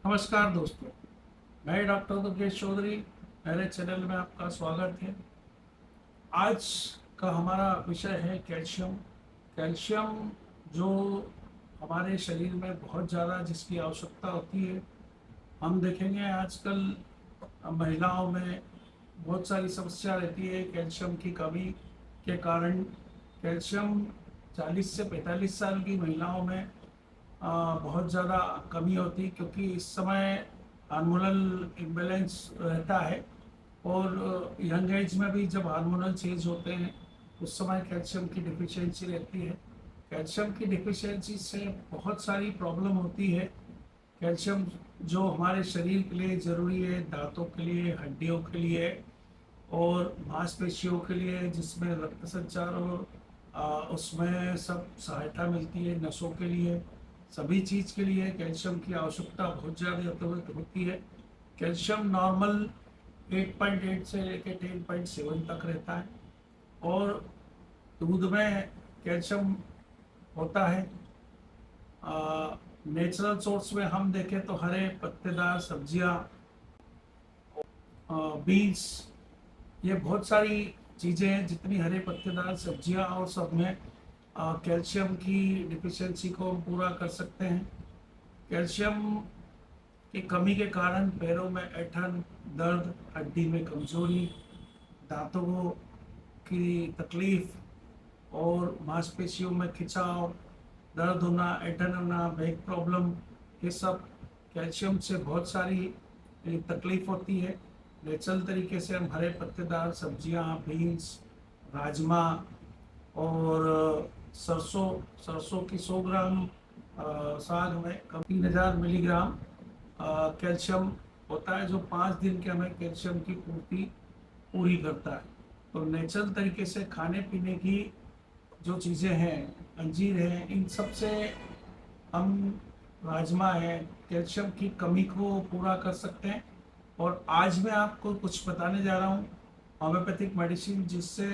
नमस्कार दोस्तों, मैं डॉक्टर दुर्गेश चौधरी। मेरे चैनल में आपका स्वागत है। आज का हमारा विषय है कैल्शियम। कैल्शियम जो हमारे शरीर में बहुत ज़्यादा जिसकी आवश्यकता होती है। हम देखेंगे आजकल महिलाओं में बहुत सारी समस्या रहती है कैल्शियम की कमी के कारण। कैल्शियम 40 से 45 साल की महिलाओं में बहुत ज़्यादा कमी होती, क्योंकि इस समय हार्मोनल इम्बैलेंस रहता है। और यंग एज में भी जब हार्मोनल चेंज होते हैं उस समय कैल्शियम की डिफिशियंसी रहती है। कैल्शियम की डिफिशियंसी से बहुत सारी प्रॉब्लम होती है। कैल्शियम जो हमारे शरीर के लिए ज़रूरी है, दांतों के लिए, हड्डियों के लिए और मांसपेशियों के लिए, जिसमें रक्त संचार और उसमें सब सहायता मिलती है, नसों के लिए, सभी चीज़ के लिए कैल्शियम की आवश्यकता बहुत ज़्यादा होती है। कैल्शियम नॉर्मल 8.8 से लेकर 10.7 तक रहता है। और दूध में कैल्शियम होता है। नेचुरल सोर्स में हम देखें तो हरे पत्तेदार सब्जियां, बीन्स, ये बहुत सारी चीज़ें हैं जितनी हरे पत्तेदार सब्जियां और सब में कैल्शियम की डिफिशियंसी को हम पूरा कर सकते हैं। कैल्शियम की कमी के कारण पैरों में ऐंठन, दर्द, हड्डी में कमजोरी, दांतों की तकलीफ और मांसपेशियों में खिंचाव, दर्द होना, ऐंठन होना, बैक प्रॉब्लम, ये सब कैल्शियम से बहुत सारी तकलीफ होती है। नेचुरल तरीके से हम हरे पत्तेदार सब्जियां, बीन्स, राजमा और सरसों सरसों की 100 ग्राम साग में 3000 मिलीग्राम कैल्शियम होता है, जो 5 दिन के हमें कैल्शियम की पूर्ति पूरी करता है। तो नेचुरल तरीके से खाने पीने की जो चीज़ें हैं, अंजीर है, इन सब से हम, राजमा है, कैल्शियम की कमी को पूरा कर सकते हैं। और आज मैं आपको कुछ बताने जा रहा हूँ होम्योपैथिक मेडिसिन, जिससे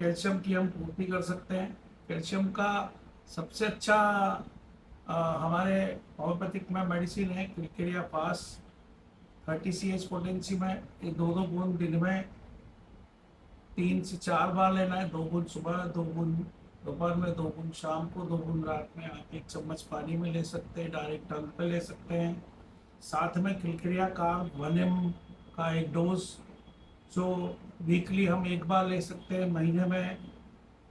कैल्शियम की हम पूर्ति कर सकते हैं। कैल्शियम का सबसे अच्छा हमारे होम्योपैथिक में मेडिसिन है क्लिकेरिया पास 30 CH पोटेंसी में। ये 2-2 बूंद दिन में 3 से 4 बार लेना है। 2 बूंद सुबह, 2 बूंद दोपहर में, 2 बूंद शाम को, 2 बूंद रात में। आप 1 चम्मच पानी में ले सकते हैं, डायरेक्ट टंग पे ले सकते हैं। साथ में क्लिकेरिया कार्ब 1 mg का एक डोज, जो वीकली हम 1 बार ले सकते हैं, महीने में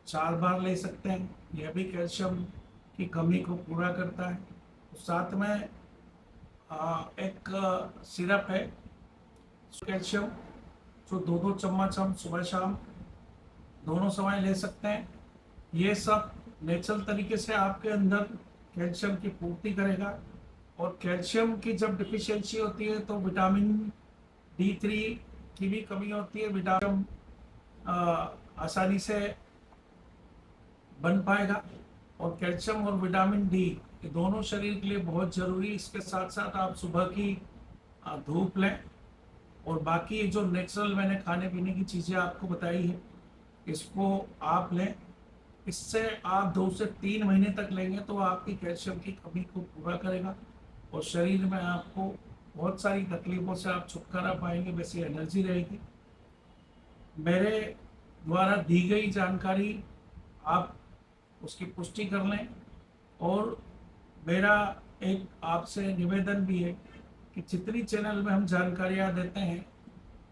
4 बार ले सकते हैं। यह भी कैल्शियम की कमी को पूरा करता है। साथ में एक सिरप है कैल्शियम, जो 2-2 चम्मच हम सुबह शाम दोनों समय ले सकते हैं। ये सब नेचुरल तरीके से आपके अंदर कैल्शियम की पूर्ति करेगा। और कैल्शियम की जब डिफिशियंसी होती है तो विटामिन D3 की भी कमी होती है। विटामिन आसानी से बन पाएगा। और कैल्शियम और विटामिन डी ये दोनों शरीर के लिए बहुत ज़रूरी। इसके साथ साथ आप सुबह की धूप लें। और बाकी जो नेचुरल मैंने खाने पीने की चीज़ें आपको बताई है, इसको आप लें। इससे आप 2 से 3 महीने तक लेंगे तो आपकी कैल्शियम की कमी को पूरा करेगा और शरीर में आपको बहुत सारी तकलीफ़ों से आप छुटकारा पाएंगे, वैसी एनर्जी रहेगी। मेरे द्वारा दी गई जानकारी आप उसकी पुष्टि कर लें। और मेरा एक आपसे निवेदन भी है कि जितनी चैनल में हम जानकारियाँ देते हैं,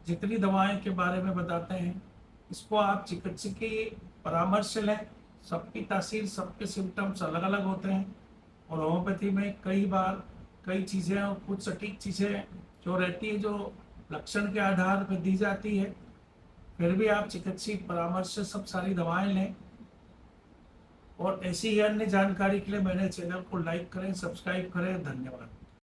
जितनी दवाएं के बारे में बताते हैं, इसको आप चिकित्सकीय परामर्श से लें। सबकी तासीर, सबके सिम्टम्स अलग अलग होते हैं। और होम्योपैथी में कई बार कई चीज़ें और कुछ सटीक चीज़ें जो रहती है, जो लक्षण के आधार पर दी जाती है। फिर भी आप चिकित्सीय परामर्श से सब सारी दवाएं लें। और ऐसी ही अन्य जानकारी के लिए मेरे चैनल को लाइक करें, सब्सक्राइब करें। धन्यवाद।